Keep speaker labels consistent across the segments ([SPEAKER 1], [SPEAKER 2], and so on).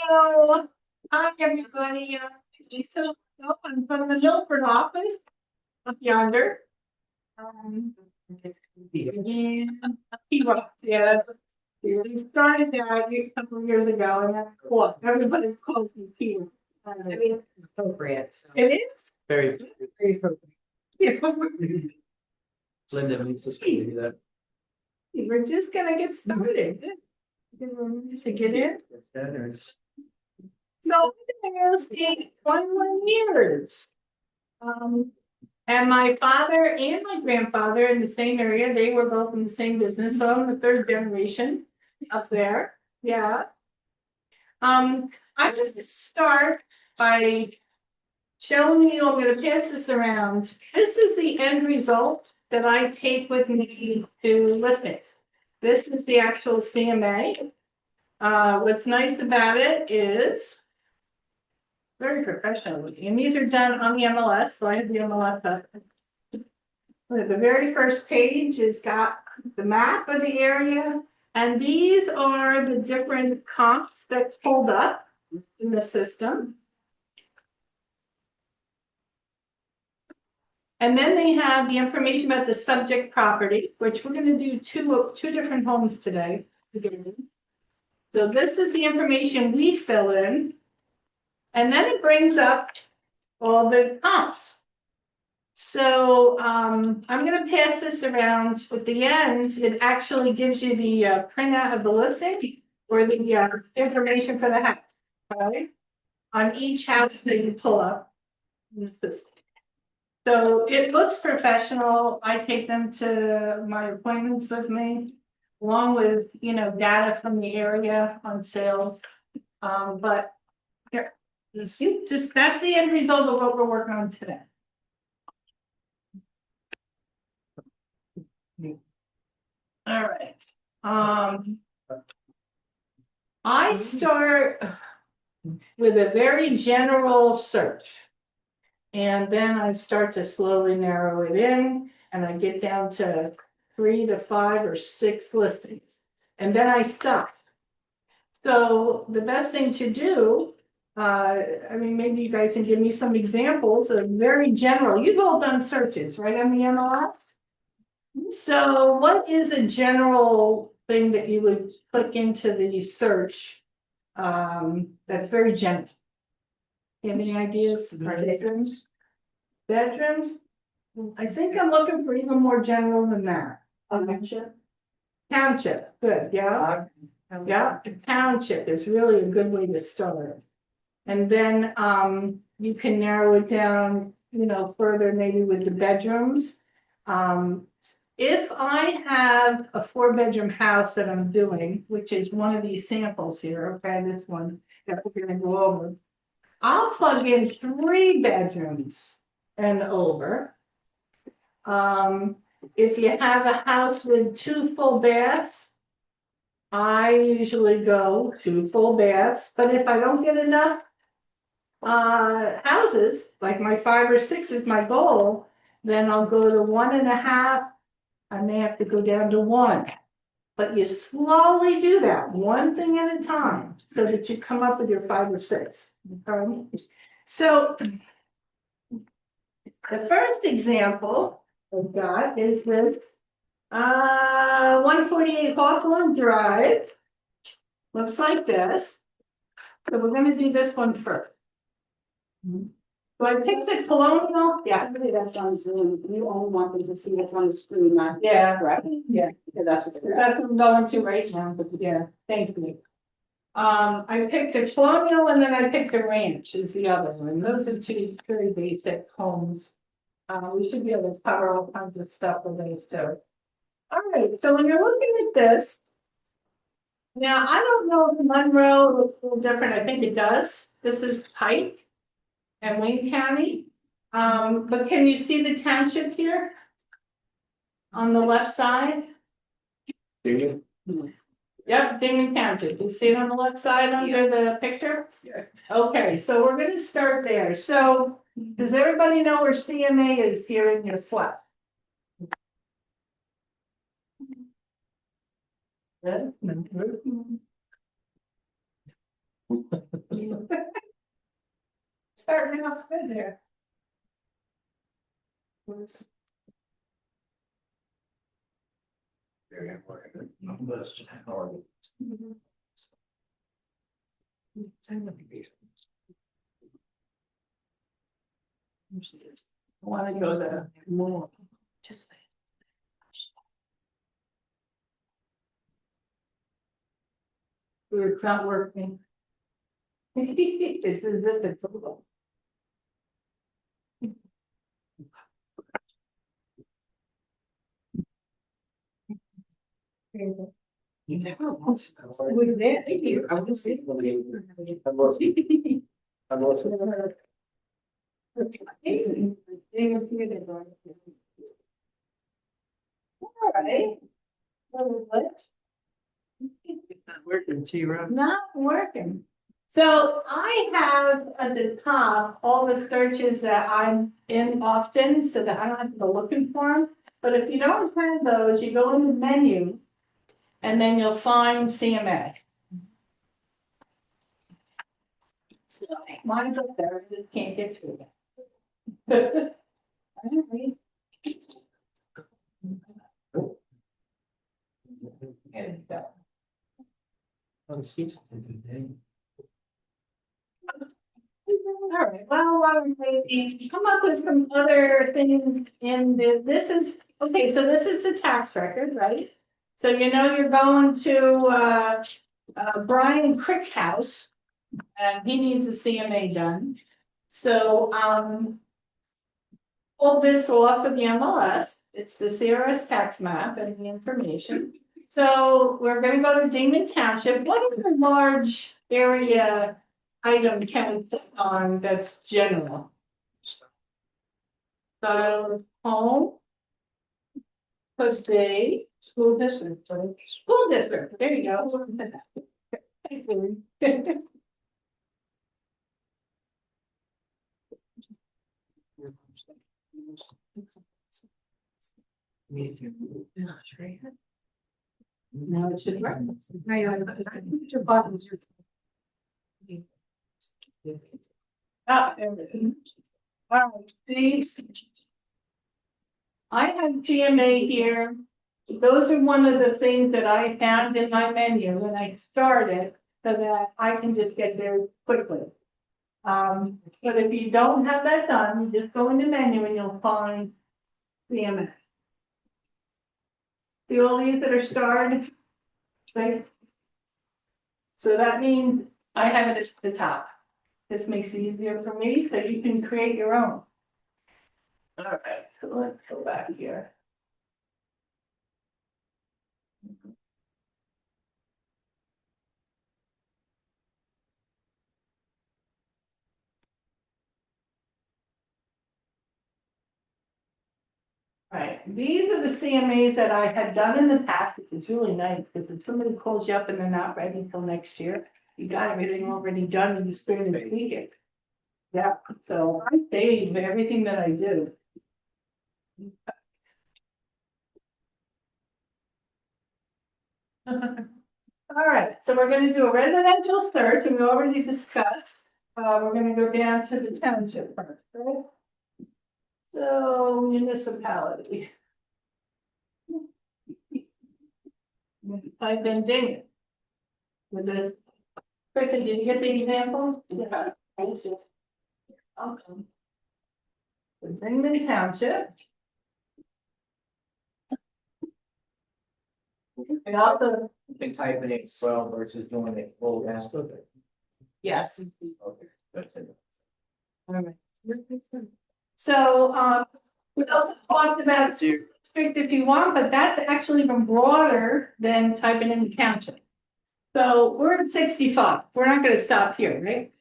[SPEAKER 1] So, hi everybody, Lisa, I'm from the Milford office up yonder. Yeah, we started that a couple of years ago and that's cool, everybody calls me T.
[SPEAKER 2] I mean, it's appropriate, so.
[SPEAKER 1] It is.
[SPEAKER 3] Very,
[SPEAKER 2] Very appropriate.
[SPEAKER 1] Yeah,
[SPEAKER 3] Linda needs to do that.
[SPEAKER 1] we're just gonna get started. To get in. So, it's 21 years. And my father and my grandfather in the same area, they were both in the same business, so I'm the third generation up there, yeah. I'm gonna start by showing you, I'm gonna pass this around. This is the end result that I take with me to listings. This is the actual CMA. What's nice about it is very professional looking, and these are done on the MLS, so I have the MLS up. The very first page has got the map of the area, and these are the different comps that pulled up in the system. And then they have the information about the subject property, which we're going to do two different homes today. So this is the information we fill in, and then it brings up all the comps. So I'm going to pass this around. At the end, it actually gives you the printout of the listing or the information for the house, right? On each house that you pull up. So it looks professional. I take them to my appointments with me, along with, data from the area on sales. But here, just that's the end result of what we're working on today. All right. I start with a very general search. And then I start to slowly narrow it in, and I get down to 3 to 5 or 6 listings. And then I stop. So the best thing to do, maybe you guys can give me some examples of very general. You've all done searches, right, on the MLS? So what is a general thing that you would click into the search that's very general? You have any ideas? Bedrooms? Bedrooms? I think I'm looking for even more general than that. Township? Township, good, yeah. Yeah, township is really a good way to start. And then you can narrow it down, further maybe with the bedrooms. If I have a 4-bedroom house that I'm doing, which is one of these samples here, okay, this one that we're gonna go over, I'll plug in 3 bedrooms and over. If you have a house with 2 full baths, I usually go 2 full baths, but if I don't get enough houses, like my 5 or 6 is my goal, then I'll go to 1.5. I may have to go down to 1, but you slowly do that, one thing at a time, so that you come up with your 5 or 6. Okay? So the first example I've got is this 148 Hawthorne Drive. Looks like this. So we're going to do this one first. So I picked a colonial. Yeah.
[SPEAKER 2] That's on Zoom. You only want them to see what's on the screen, not.
[SPEAKER 1] Yeah.
[SPEAKER 2] Right?
[SPEAKER 1] Yeah.
[SPEAKER 2] Because that's what they're.
[SPEAKER 1] That's what I'm going to right now, but yeah, thank you. I picked a colonial and then I picked a ranch is the other one. Those are 2 very basic homes. We should be able to cover all kinds of stuff with those too. All right, so when you're looking at this, now I don't know if Monroe looks a little different. I think it does. This is Pike and Wayne County. But can you see the township here? On the left side? Yep, Dingman Township. You see it on the left side under the picture?
[SPEAKER 3] Yeah.
[SPEAKER 1] Okay, so we're gonna start there. So does everybody know where CMA is here in your flat? Starting off good there. I wanna go there more. Just. It's not working. It's as if it's over. With that, thank you. I was saying.
[SPEAKER 3] I'm also.
[SPEAKER 1] Alright. What?
[SPEAKER 3] Working, T-Rob.
[SPEAKER 1] Not working. So I have at the top all the searches that I'm in often, so that I don't have to go looking for them. But if you don't have those, you go in the menu, and then you'll find CMA. So mine's up there, I just can't get to it. Alright. There you go. All right, well, why don't we come up with some other things in this is, okay, so this is the tax record, right? So you know you're going to, Brian Crick's house, and he needs a CMA done. So, pull this off of the MLS, it's the CRS tax map and the information. So we're gonna go to Dingman Township, what is a large area item can we put on that's general? So, home. Post day, school district, sorry, school district, there you go. Thank you. Now it should work. Your buttons. Ah, there it is. All right, these. I have CMA here. Those are one of the things that I found in my menu when I started, so that I can just get there quickly. But if you don't have that done, you just go in the menu and you'll find CMA. See all these that are starred? Right? So that means I have it at the top. This makes it easier for me, so you can create your own. All right, so let's go back here. Right, these are the CMAs that I had done in the past, which is really nice, because if somebody calls you up and they're not ready until next year, you got everything already done and you just go in and tweak it. Yeah, so I save everything that I do. All right, so we're gonna do a residential search, and we already discussed, we're gonna go down to the township first, right? So municipality. I've been digging. With this. Kristen, did you get the examples? Yeah. Thank you. Welcome. Dingman Township. And also,
[SPEAKER 3] Been typing it well versus doing it full down.
[SPEAKER 1] yes.
[SPEAKER 3] Okay, that's it.
[SPEAKER 1] All right. So, we also talked about district if you want, but that's actually even broader than typing in the township. So we're at 65. We're not gonna stop here, right?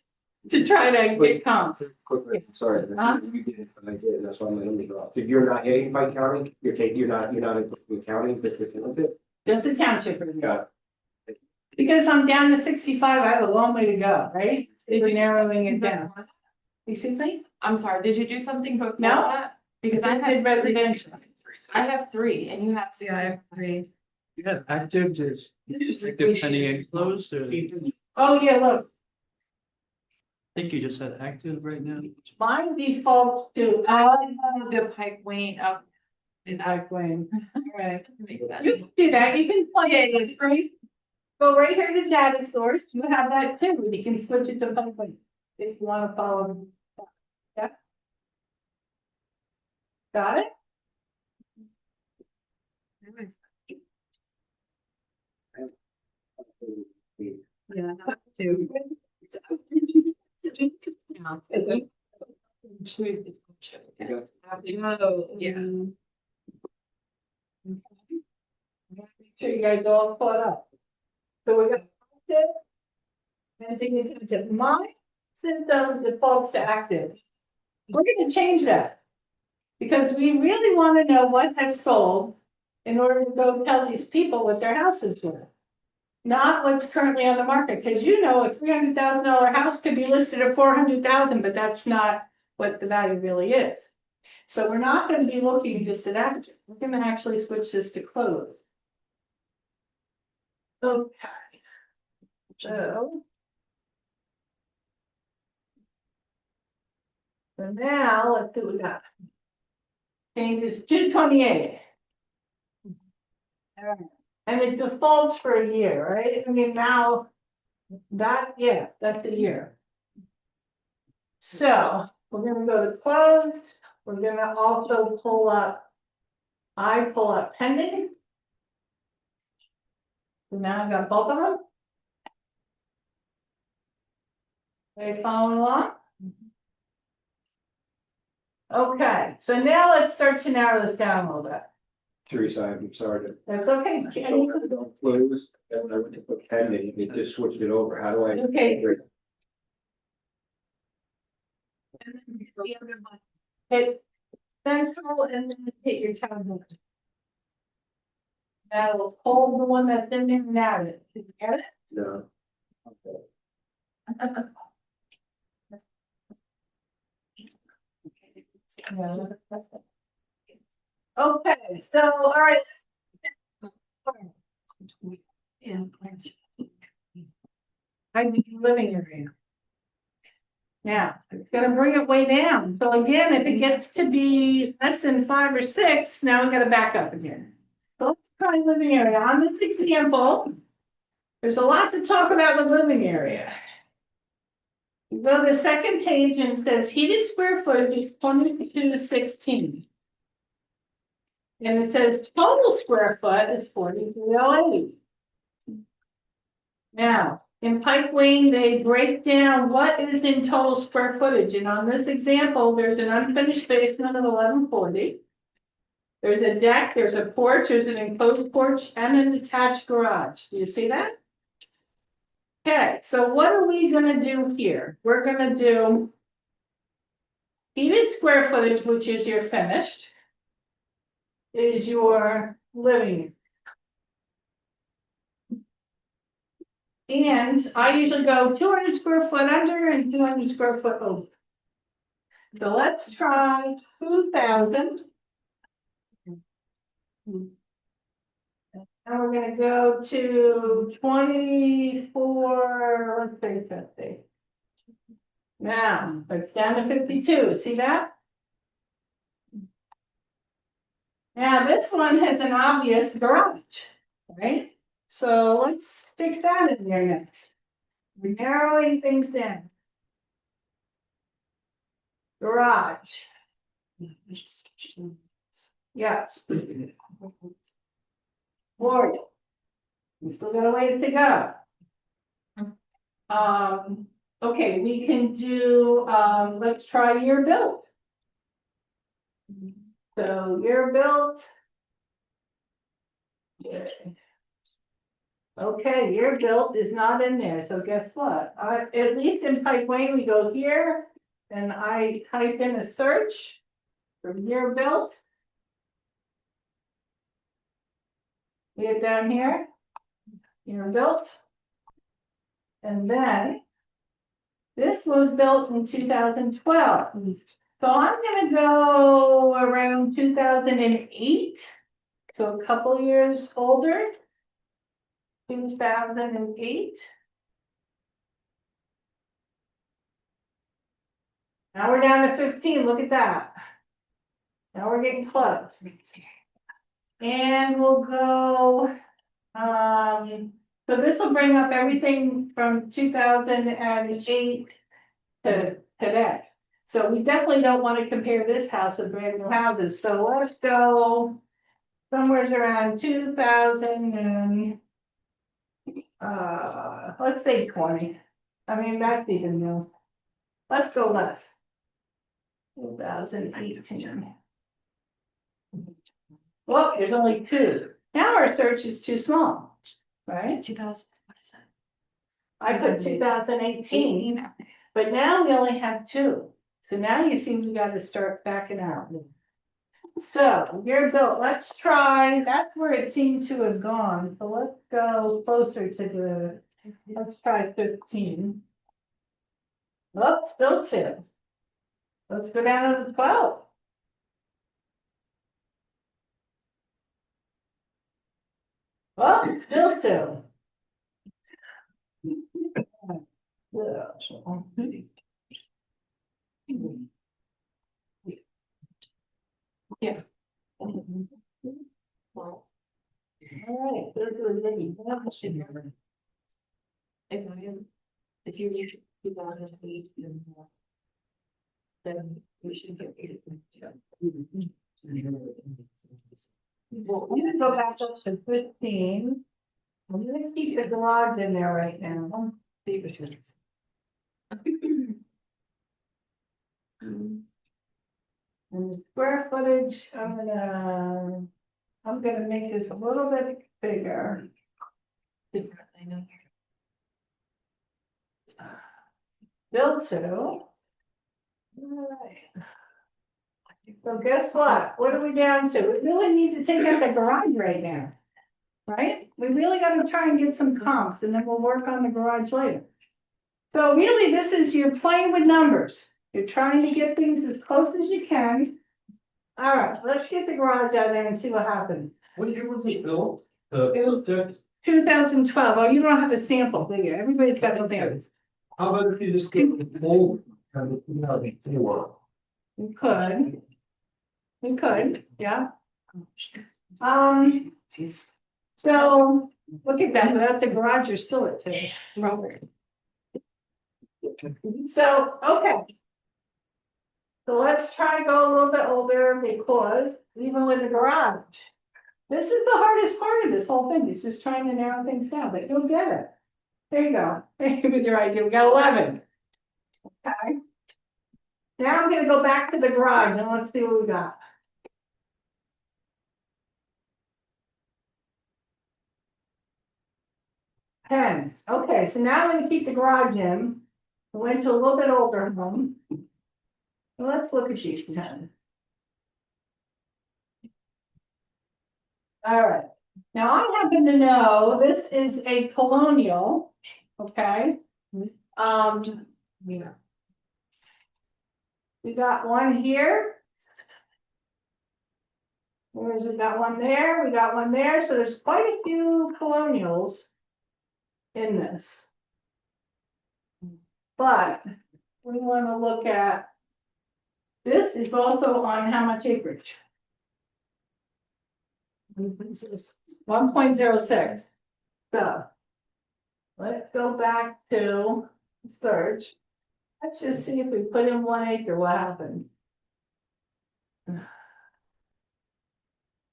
[SPEAKER 1] To try to get comps.
[SPEAKER 3] Quickly, sorry,
[SPEAKER 1] Huh?
[SPEAKER 3] you did it, but I did, that's why I'm letting you off. If you're not hitting by county, you're not in county, just the township.
[SPEAKER 1] Just a township review.
[SPEAKER 3] Got
[SPEAKER 1] Because I'm down to 65, I have a long way to go, right? If you're narrowing it down. Excuse me?
[SPEAKER 4] I'm sorry, did you do something before
[SPEAKER 1] No.
[SPEAKER 4] that? Because I
[SPEAKER 1] Just
[SPEAKER 4] had
[SPEAKER 1] did residential.
[SPEAKER 4] I have three and you have, see, I have three.
[SPEAKER 5] You have active, there's active pending and closed, or
[SPEAKER 1] Oh, yeah, look.
[SPEAKER 5] think you just said active right now.
[SPEAKER 1] Mine defaults to
[SPEAKER 4] The Pike Wayne up. In that
[SPEAKER 1] Wayne.
[SPEAKER 4] right. Make that.
[SPEAKER 1] You can do that, you can plug it in, right? Go right here to data source, you have that too, you can switch it to Pike if you wanna follow. Yeah. Got it?
[SPEAKER 2] Yeah. Too.
[SPEAKER 4] Choose the function. Yeah.
[SPEAKER 1] Make sure you guys are all caught up. So we're gonna. And pay attention, my system defaults to active. We're gonna change that. Because we really wanna know what has sold in order to go tell these people what their house is worth. Not what's currently on the market, because you know, a $300,000 house could be listed at 400,000, but that's not what the value really is. So we're not gonna be looking just at active, we're gonna actually switch this to close. Okay. So. So now, let's see what we got. Changes 228. And it defaults for a year, right? I mean, now, that, yeah, that's a year. So, we're gonna go to closed, we're gonna also pull up. I pull up pending. So now I've got both of them. Are you following along? Okay, so now let's start to narrow this down a little bit.
[SPEAKER 3] Teresa, I'm sorry to.
[SPEAKER 1] That's okay.
[SPEAKER 3] Don't close, and when I went to put pending, it just switched it over, how do I?
[SPEAKER 1] Okay. Hit central and then hit your tab. That'll hold the one that's in there now. Did you get it?
[SPEAKER 3] No. Okay.
[SPEAKER 1] Okay, so, all right.
[SPEAKER 2] Yeah.
[SPEAKER 1] I need living area. Now, it's gonna bring it way down. So again, if it gets to be less than 5 or 6, now we gotta back up again. So let's try living area. On this example, there's a lot to talk about with living area. You go to the second page and it says heated square footage is 22 to 16. And it says total square foot is 4308. Now, in Pike Wayne, they break down what is in total square footage. And on this example, there's an unfinished basement of 1140. There's a deck, there's a porch, there's an enclosed porch, and an attached garage. Do you see that? Okay, so what are we gonna do here? We're gonna do heated square footage, which is your finished, is your living. And I usually go 200 square foot under and 200 square foot over. So let's try 2,000. And we're gonna go to 24, let's say 50. Now, it's down to 52, see that? Now, this one has an obvious garage, right? So let's stick that in there next. We're narrowing things down. Garage. Yes. Memorial. We still got a way to go. Okay, we can do, let's try year built. So year built. Okay, year built is not in there, so guess what? At least in Pike Wayne, we go here and I type in a search for year built. Get down here, year built. And then this was built in 2012. So I'm gonna go around 2008. So a couple years older. 2008. Now we're down to 15, look at that. Now we're getting close. And we'll go, so this will bring up everything from 2008 to today. So we definitely don't want to compare this house with brand new houses, so let's go somewhere around 2000 and let's say 20. I mean, that's even new. Let's go less. 2018. Well, there's only two. Now our search is too small, right?
[SPEAKER 4] 2000, what is that?
[SPEAKER 1] I put 2018, but now we only have two. So now you see we gotta start backing out. So you're built, let's try, that's where it seemed to have gone. So let's go closer to the, let's try 15. Oops, still two. Let's go down to 12. Well, still two. Yeah. All right.
[SPEAKER 4] If you 2008, then we should get it.
[SPEAKER 1] Well, I'm gonna go back up to 15. I'm gonna keep the garage in there right now. And the square footage, I'm gonna make this a little bit bigger.
[SPEAKER 4] Different, I know.
[SPEAKER 1] Build to. Alright. So guess what? What are we down to? We really need to take out the garage right now. Right? We really gotta try and get some comps and then we'll work on the garage later. So really, this is, you're playing with numbers. You're trying to get things as close as you can. All right, let's get the garage out there and see what happens.
[SPEAKER 3] What year was it built?
[SPEAKER 1] It was 2012. Oh, you don't have a sample, do you? Everybody's got a sample.
[SPEAKER 3] How about if you just get the full, say one?
[SPEAKER 1] We could. We could, yeah. So look at that, without the garage, you're still at 2.
[SPEAKER 4] Robert.
[SPEAKER 1] So, okay. So let's try to go a little bit older because even with the garage, this is the hardest part of this whole thing. It's just trying to narrow things down, but you'll get it. There you go. With your idea, we got 11. Okay. Now I'm gonna go back to the garage and let's see what we got. Pens. Okay, so now I'm gonna keep the garage in. We went to a little bit older home. Let's look at these 10. All right. Now I happen to know this is a colonial, okay? Yeah. We got one here. We got one there, we got one there, so there's quite a few colonials in this. But we want to look at, this is also on how much acreage? 1.06. So let's go back to search. Let's just see if we put in 1 acre, what happened?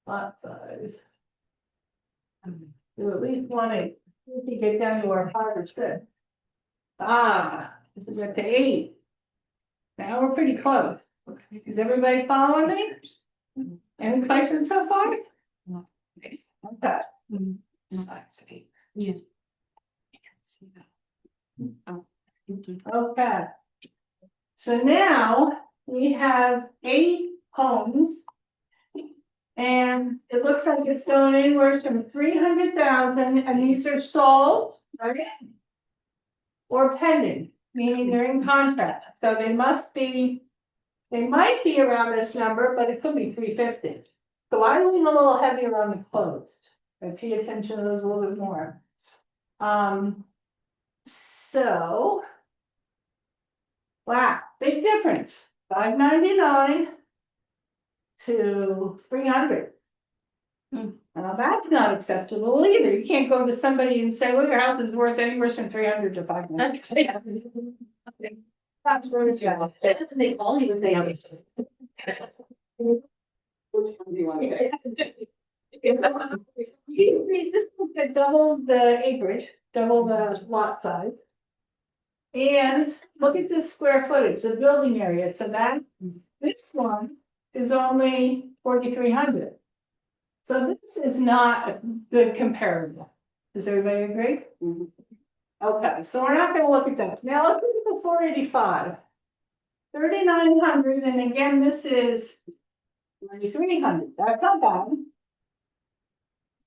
[SPEAKER 1] Lot size. Do at least 1 acre. If you get down to our 5 or 6. This is up to 8. Now we're pretty close. Is everybody following me? Any questions so far?
[SPEAKER 4] Okay.
[SPEAKER 1] Okay.
[SPEAKER 4] Size 8. Yes. You can see that. Oh.
[SPEAKER 1] Okay. So now we have 8 homes. And it looks like it's going anywhere from 300,000, and these are sold, right? Or pending, meaning they're in contract, so they might be around this number, but it could be 350. So I lean a little heavier on the closed. I pay attention to those a little bit more. So Wow, big difference, $599 to $300. Now, that's not acceptable either. You can't go to somebody and say, well, your house is worth anywhere from 300 to 500. That's where it's going.
[SPEAKER 2] They call you and say,
[SPEAKER 1] This is at double the acreage, double the lot size. And look at this square footage, the building area, so that, this one is only 4,300. So this is not a good comparable. Does everybody agree?
[SPEAKER 2] Mhm.
[SPEAKER 1] Okay, so we're not gonna look at that. Now let's look at the 485. 3,900, and again, this is 9,300. That's not bad.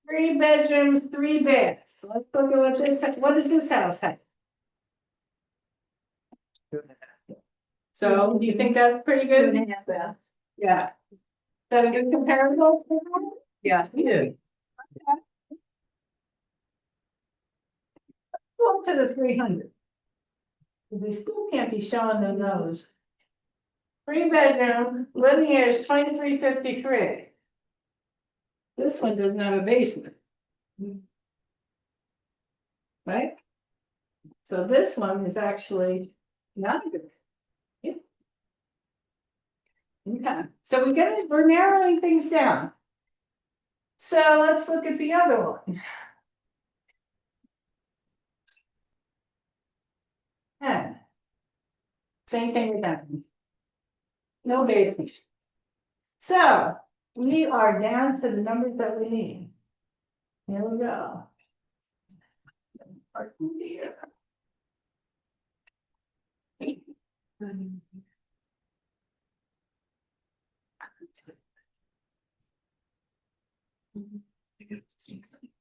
[SPEAKER 1] 3 bedrooms, 3 baths. Let's look at what does this house have? So do you think that's pretty good? Yeah. Is that a good comparable?
[SPEAKER 4] Yeah.
[SPEAKER 5] Yeah.
[SPEAKER 1] Go up to the 300. We still can't be showing them those. 3 bedroom, living area is 2,353. This one doesn't have a basement. Right? So this one is actually not good. Yeah. Okay, so we're narrowing things down. So let's look at the other one. And same thing with that. No basement. So we are down to the numbers that we need. Here we go.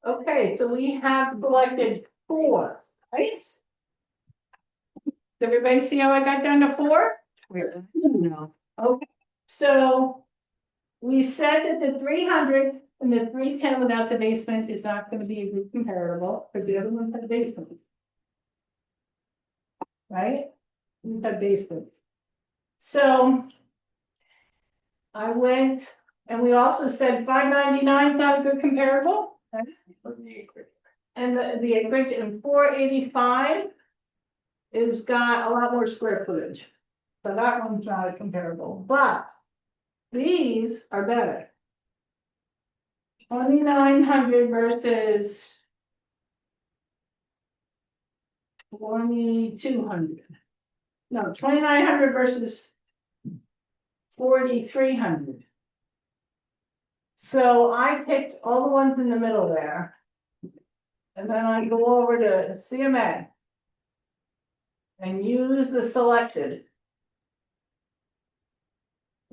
[SPEAKER 1] Okay, so we have selected 4, right? Does everybody see how I got down to 4?
[SPEAKER 4] No.
[SPEAKER 1] Okay, so we said that the 300 and the 310 without the basement is not gonna be a good comparable, because the other ones have basements. Right? These have basements. So I went, and we also said 599 is not a good comparable. Right? And the acreage in 485 is got a lot more square footage. So that one's not a comparable, but these are better. 2,900 versus 2,200. No, 2,900 versus 4,300. So I picked all the ones in the middle there. And then I go over to CMA. And use the selected.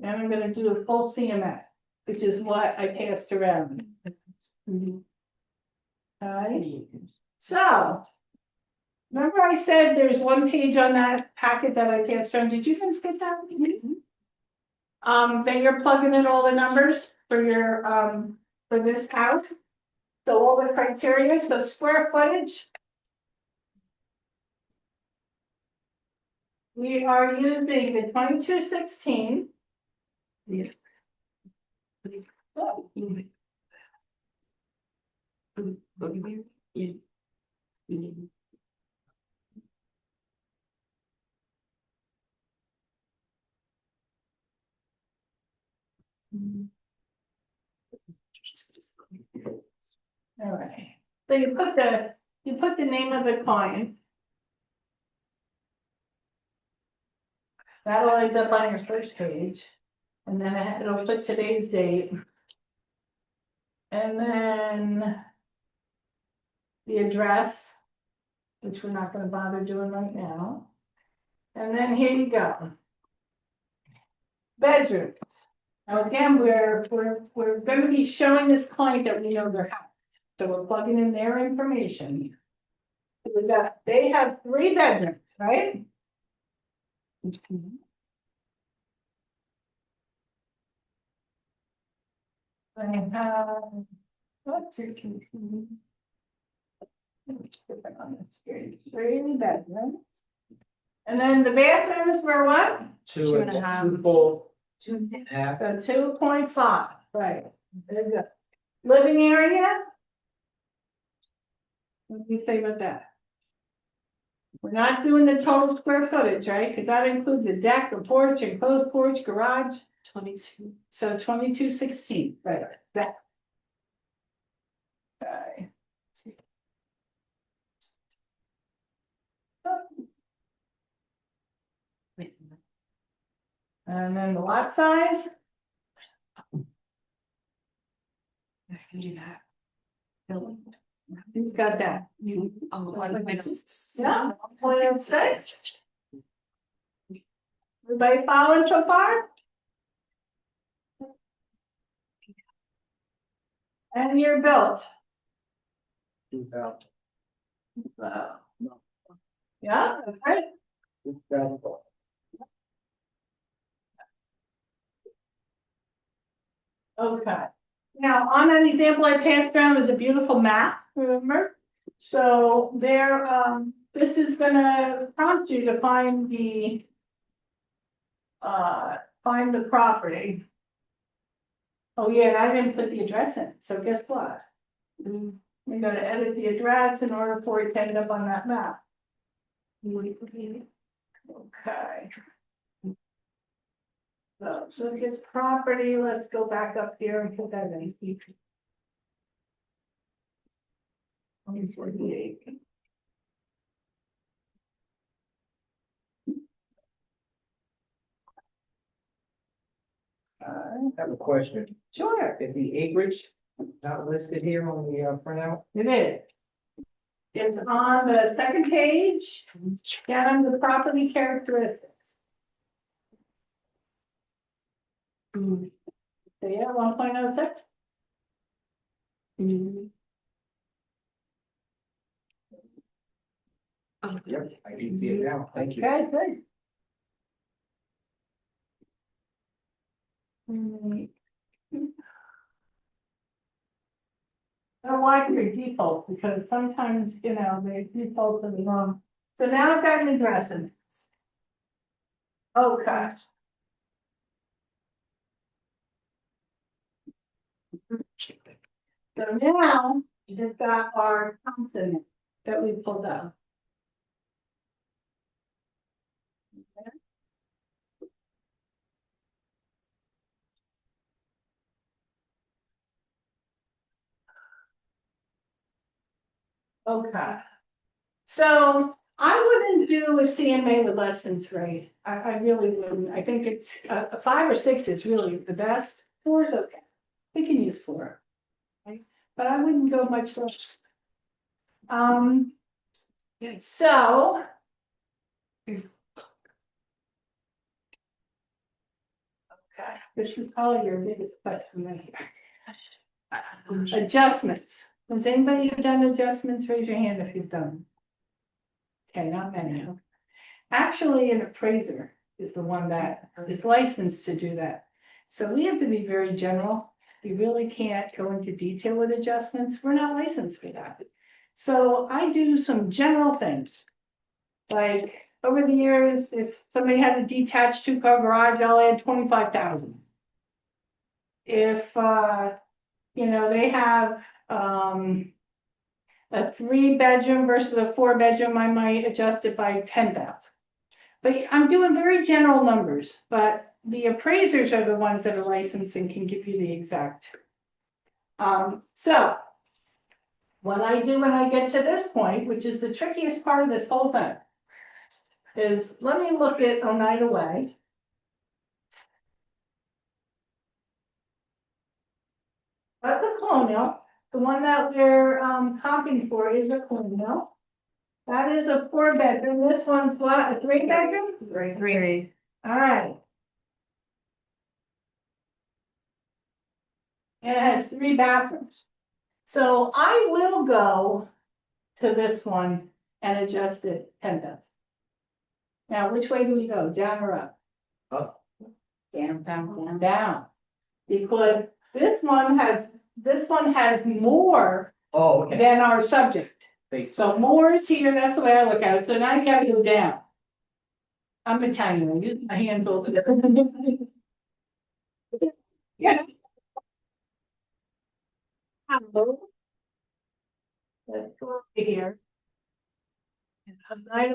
[SPEAKER 1] And I'm gonna do a full CMA, which is what I passed around. Alright, so. Remember I said there's one page on that packet that I passed around, did you guys get that? Then you're plugging in all the numbers for your, for this house. So all the criteria, so square footage. We are using the 2216.
[SPEAKER 4] Yeah.
[SPEAKER 1] Oh, all right, so you put the name of the client. That'll end up on your first page, and then it'll put today's date. And then the address, which we're not gonna bother doing right now. And then here you go. Bedrooms. Now again, we're gonna be showing this client that we know their house. So we're plugging in their information. They have 3 bedrooms, right? I have, let's see. Put that on the screen. 3 bedrooms. And then the bathrooms were what?
[SPEAKER 4] Two and a half.
[SPEAKER 3] Full,
[SPEAKER 5] Half.
[SPEAKER 1] So 2.5, right, there you go. Living area? What do you say about that? We're not doing the total square footage, right? Because that includes a deck, a porch, enclosed porch, garage,
[SPEAKER 4] 22.
[SPEAKER 1] so 2216, right, that. Okay.
[SPEAKER 4] Wait,
[SPEAKER 1] And then the lot size,
[SPEAKER 4] I can do that. Building.
[SPEAKER 1] who's got that?
[SPEAKER 4] You. Oh, I don't know.
[SPEAKER 1] Yeah, 1.06. Everybody following so far? And you're built.
[SPEAKER 3] about,
[SPEAKER 1] Yeah, that's right. Okay. Now, on that example I passed around is a beautiful map, remember? So there, this is gonna prompt you to find the property. Oh, yeah, and I didn't put the address in, so guess what? We gotta edit the address in order for it to end up on that map. Okay. So this property, let's go back up here and put that in. 2048.
[SPEAKER 6] I have a question.
[SPEAKER 1] Sure,
[SPEAKER 6] Is the acreage not listed here on the printout?
[SPEAKER 1] it is. It's on the second page, down the property characteristics. So yeah, 1.06.
[SPEAKER 6] Yep, I can see it now. Thank you.
[SPEAKER 1] Okay, good. Hmm. I don't like your defaults because sometimes, you know, they default to the wrong. So now I've got an address in this. Okay. So now you've got our consonant that we pulled out. Okay. So I wouldn't do a CMA with less than 3. I really wouldn't. I think it's a 5 or 6 is really the best. 4 is okay. We can use 4. Okay? But I wouldn't go much less. So. Okay, this is probably your biggest question right here. Adjustments. Has anybody done adjustments? Raise your hand if you've done. Okay, not many. Actually, an appraiser is the one that is licensed to do that. So we have to be very general. We really can't go into detail with adjustments. We're not licensed for that. So I do some general things. Like over the years, if somebody had a detached 2-car garage, I'll add 25,000. If you know, they have a 3-bedroom versus a 4-bedroom, I might adjust it by 10,000. But I'm doing very general numbers, but the appraisers are the ones that are licensed and can give you the exact. So what I do when I get to this point, which is the trickiest part of this whole thing, is let me look at Oneida Way. That's a colonial. The one that we're comping for is a colonial. That is a 4-bedroom. This one's what, a 3-bedroom?
[SPEAKER 4] 3.
[SPEAKER 1] All right. And it has 3 bathrooms. So I will go to this one and adjust it 10,000. Now, which way do we go? Down or up?
[SPEAKER 3] Up.
[SPEAKER 1] Down. Because this one has more
[SPEAKER 3] Oh, okay.
[SPEAKER 1] than our subject.
[SPEAKER 3] They
[SPEAKER 1] So more is here, that's the way I look at it. So now you gotta go down. I'm Italian, I use my hands all the time. Yeah. Hello. Let's go over here. And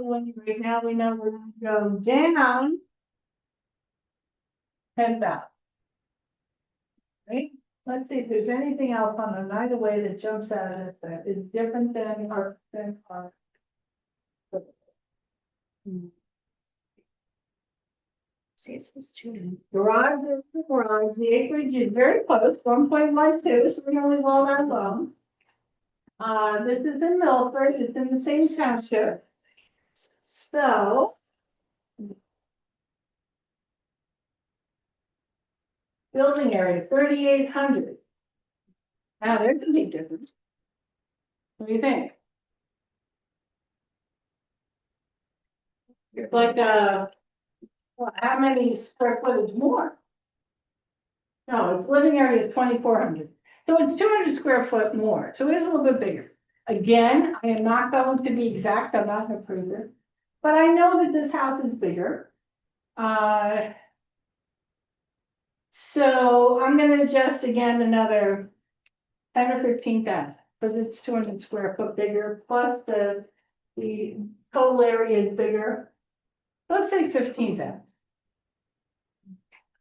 [SPEAKER 1] one right now, we know we're gonna go down. And back. Right, let's see if there's anything else on the night away that jumps out at us that is different than our.
[SPEAKER 4] See, it says two.
[SPEAKER 1] Garage is the garage, the acreage is very close, 1.12, so we're only well that long. This is in Milford, it's in the same township. So. Building area, 3,800. Now, there's a big difference. What do you think? It's like, well, how many square footage more? No, its living area is 2,400, so it's 200 square foot more, so it is a little bit bigger. Again, I am not going to be exact, I'm not gonna prove it, but I know that this house is bigger. So I'm gonna adjust again another 10 or 15,000, because it's 200 square foot bigger, plus the total area is bigger. Let's say 15,000.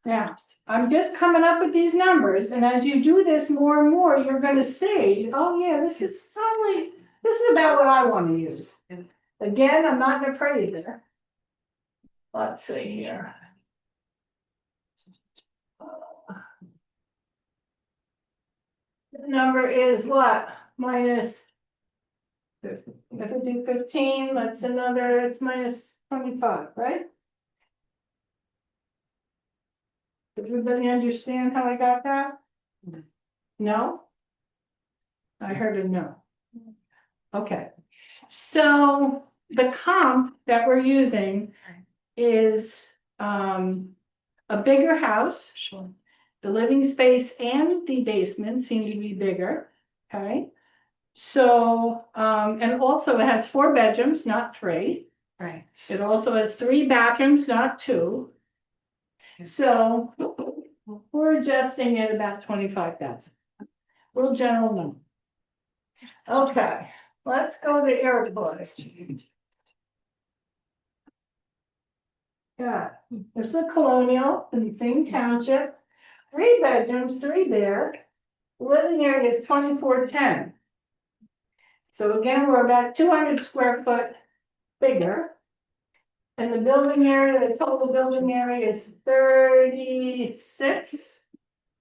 [SPEAKER 1] Now, I'm just coming up with these numbers, and as you do this more and more, you're gonna see, oh yeah, this is about what I wanna use. Again, I'm not gonna pray there. Let's see here. The number is what? Minus. If we do 15, that's another, it's minus 25, right? Does everybody understand how I got that? No? I heard a no. Okay, so the comp that we're using is a bigger house.
[SPEAKER 4] Sure.
[SPEAKER 1] The living space and the basement seem to be bigger, okay? So, and also it has 4 bedrooms, not 3.
[SPEAKER 4] Right.
[SPEAKER 1] It also has 3 bathrooms, not 2. So we're adjusting at about 25,000. Real general number. Okay, let's go to airport. Yeah, there's the Colonial in the same township. 3 bedrooms, 3 there. Living area is 2,410. So again, we're about 200 square foot bigger. And the building area, the total building area is 36.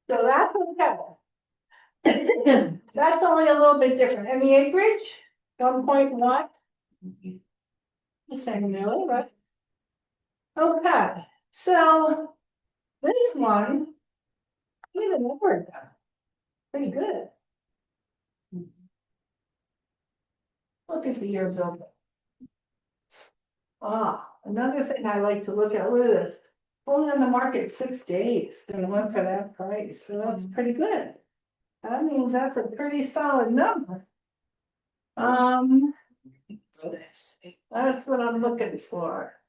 [SPEAKER 1] So that's okay. That's only a little bit different. And the acreage, 1.1. The same really, right? Okay, so this one, look at the number, pretty good. Look at the years of. Another thing I like to look at, look at this, only on the market 6 days, and went for that price, so that's pretty good. That means that's a pretty solid number. That's what I'm looking for.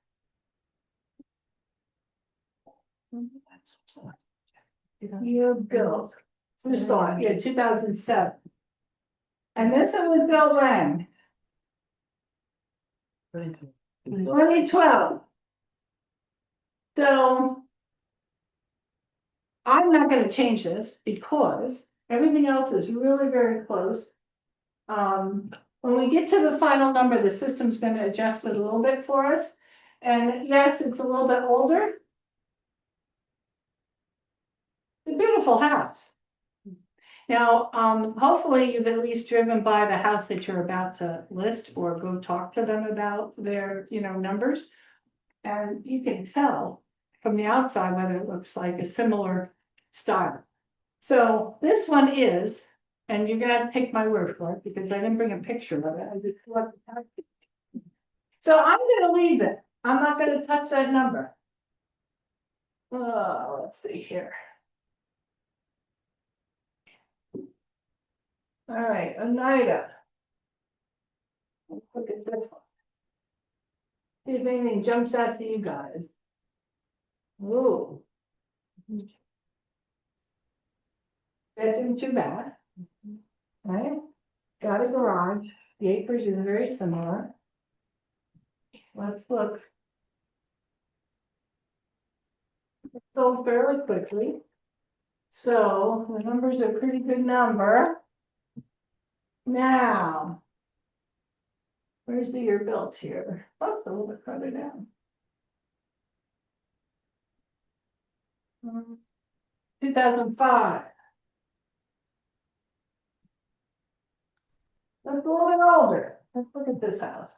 [SPEAKER 1] You built, who saw it, yeah, 2007. And this one was built when? 2012. So. I'm not gonna change this because everything else is really very close. When we get to the final number, the system's gonna adjust it a little bit for us. And yes, it's a little bit older. It's a beautiful house. Now, hopefully you've at least driven by the house that you're about to list or go talk to them about their, numbers. And you can tell from the outside whether it looks like a similar style. So this one is, and you're gonna take my word for it because I didn't bring a picture of it. I just left it. So I'm gonna leave it. I'm not gonna touch that number. Oh, let's see here. All right, Oneida. Let's look at this one. See if anything jumps out to you guys. Ooh. Bedroom too bad. Right? Got a garage, the acreage is very similar. Let's look. Sold fairly quickly. So the number's a pretty good number. Now. Where's the year built here? Oh, a little bit further down. 2005. That's a little bit older. Let's look at this house.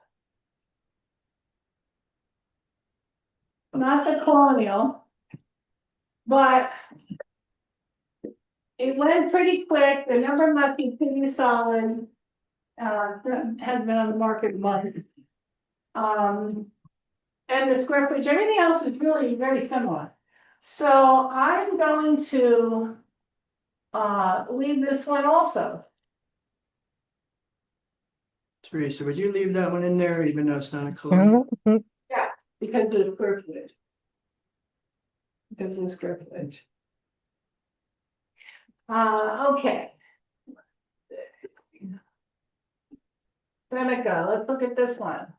[SPEAKER 1] Not the colonial. But. It went pretty quick. The number must be pretty solid. Has been on the market months. And the square footage, everything else is really very similar. So I'm going to. Leave this one also.
[SPEAKER 5] Teresa, would you leave that one in there even though it's not a colonial?
[SPEAKER 1] Because of the square footage. Because of the square footage. Okay. Seneca, let's look at this one.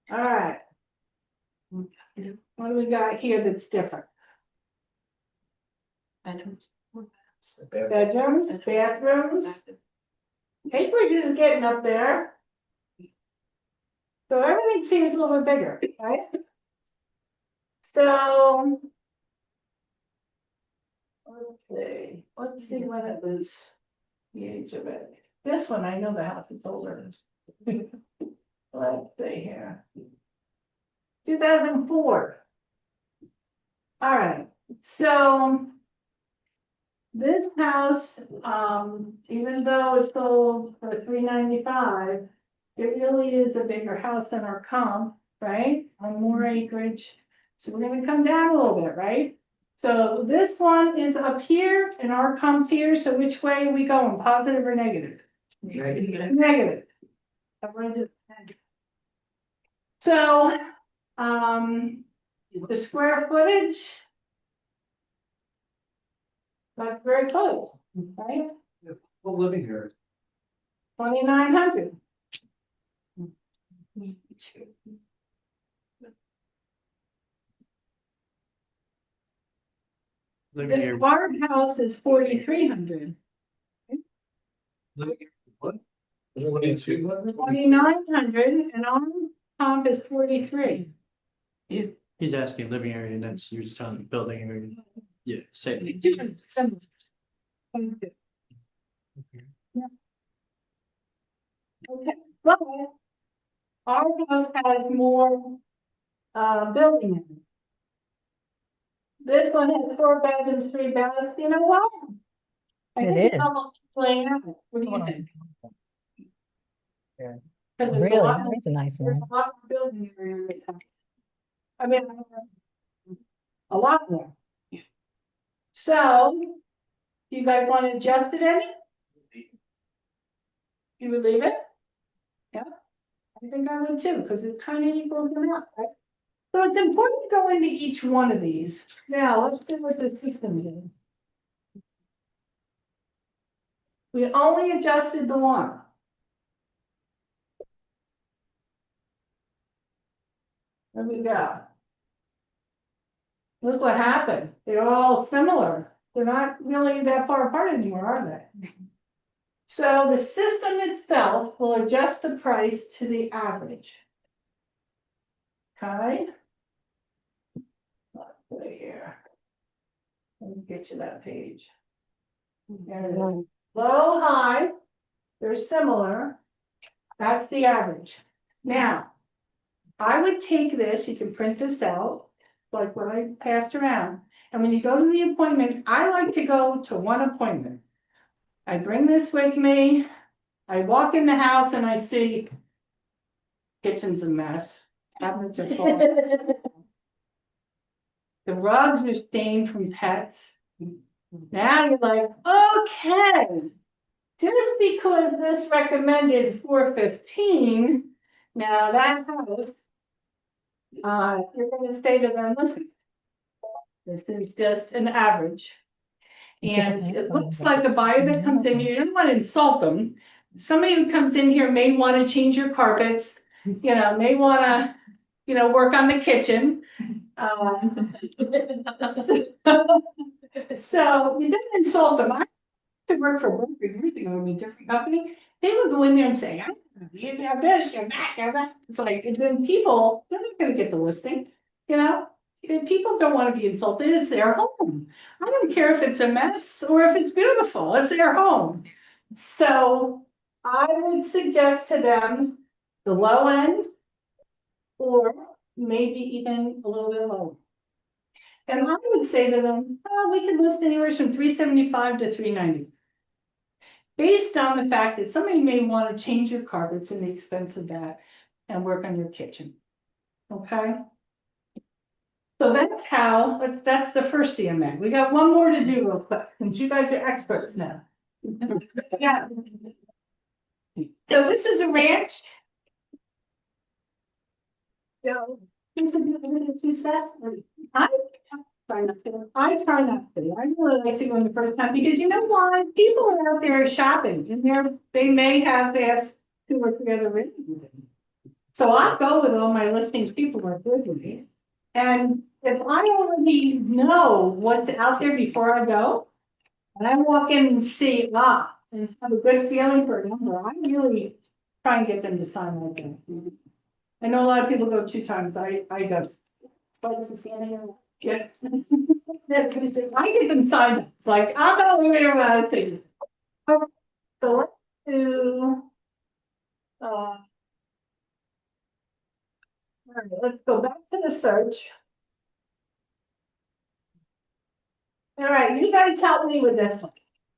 [SPEAKER 1] All right. What do we got here that's different?
[SPEAKER 4] Bedrooms.
[SPEAKER 1] Bedrooms, bathrooms, acreage is getting up there. So everything seems a little bit bigger, right? So. Let's see when it was the age of it. This one, I know the house is older. Let's see here. 2004. All right, so. This house, even though it's sold for $395, it really is a bigger house than our comp, right? On more acreage. So we're gonna come down a little bit, right? So this one is up here and our comp's here, so which way are we going, positive or negative? Negative. So, the square footage. That's very close, right?
[SPEAKER 3] Well, living here.
[SPEAKER 1] 2,900.
[SPEAKER 5] Living here,
[SPEAKER 1] The our house is 4,300.
[SPEAKER 3] What? 2200?
[SPEAKER 1] 2,900 and our comp is 43.
[SPEAKER 5] he's asking living area, and that's, you're just telling the building area. Yeah, same.
[SPEAKER 1] Okay, but our house has more building in it. This one has 4 bedrooms, 3 baths, you know what? I
[SPEAKER 7] It
[SPEAKER 1] think it's
[SPEAKER 7] is.
[SPEAKER 1] almost playing out. What do you think?
[SPEAKER 7] Yeah.
[SPEAKER 1] Because there's a
[SPEAKER 7] Really,
[SPEAKER 1] lot more,
[SPEAKER 7] that's a nice
[SPEAKER 1] there's
[SPEAKER 7] one.
[SPEAKER 1] a lot more building area right now. I mean, a lot more. So, you guys want to adjust it any? You would leave it? Yeah, I think I would too, because it kind of equals them out, right? So it's important to go into each one of these. Now, let's see what the system is. We only adjusted the one. There we go. Look what happened. They're all similar. They're not really that far apart anymore, are they? So the system itself will adjust the price to the average. Okay. Let's see here. Let me get you that page. There it is. Low, high, they're similar. That's the average. Now, I would take this, you can print this out, like what I passed around. And when you go to the appointment, I like to go to one appointment. I bring this with me. I walk in the house and I see kitchen's a mess. Cabinets are full. The rugs are stained from pets. Now you're like, okay. Just because this recommended 415 Now that house. You're gonna say to them, listen. This is just an average. And it looks like a buyer that comes in, you don't wanna insult them. Somebody who comes in here may wanna change your carpets, may wanna, work on the kitchen. So you didn't insult them. I used to work for Rocco years ago in a different company. They would go in there and say, you have this, you have that, you have that. It's like, and then people, they're not gonna get the listing, And people don't wanna be insulted. It's their home. I don't care if it's a mess or if it's beautiful. It's their home. So I would suggest to them the low end or maybe even a little bit lower. And I would say to them, oh, we could list anywhere from 375 to 390. Based on the fact that somebody may want to change your carpets and the expense of that and work on your kitchen. Okay? So that's the first CMA. We got one more to do real quick, since you guys are experts now. Yeah. So this is a ranch. So, this is two steps. I try not to. I really like to go in the first time because you know why? People are out there shopping and they may have asked 2 or 3 other renters. So I go with all my listings. People are good with me. And if I already know what's out there before I go, and I walk in and see, and have a good feeling for a number, I really try and get them to sign like that. I know a lot of people go 2 times. I go.
[SPEAKER 2] Start to see any of
[SPEAKER 1] Yeah. I get them signed up, like, I'm not worried about things. So let's do. All right, let's go back to the search. All right, you guys help me with this one.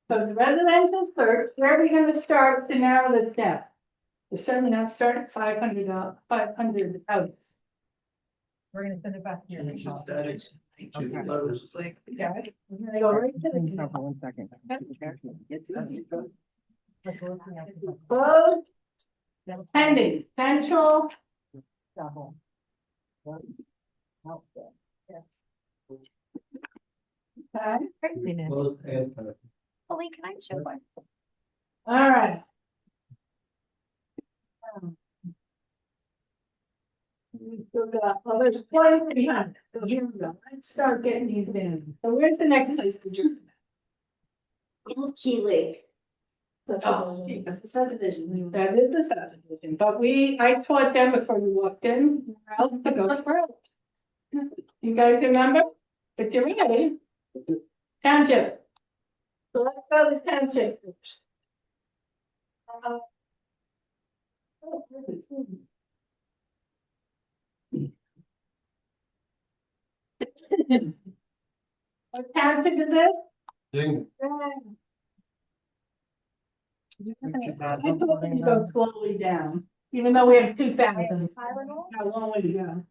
[SPEAKER 1] So it's residential search. Where are we gonna start to narrow this down? We're certainly not starting at 500 houses.
[SPEAKER 7] We're gonna send it back to your.
[SPEAKER 5] It's just that it's two
[SPEAKER 7] Okay.
[SPEAKER 5] levels.
[SPEAKER 4] It's like,
[SPEAKER 1] Yeah, we're gonna go right to the.
[SPEAKER 7] 1 second.
[SPEAKER 1] Close, pending, central, okay,
[SPEAKER 4] craziness.
[SPEAKER 3] Closed and,
[SPEAKER 4] Holy, can I show one?
[SPEAKER 1] all right. We still got, well, there's 2,300, so here we go, let's start getting these in. So where's the next place for you?
[SPEAKER 2] Old Key Lake.
[SPEAKER 1] Oh,
[SPEAKER 2] That's a subdivision.
[SPEAKER 1] that is the subdivision, but I taught them before you walked in, where else to go through. You guys remember? If you're ready. Township. So let's go to township first. What township is this? I told them to go slowly down, even though we have 2,000. Got a long way to go.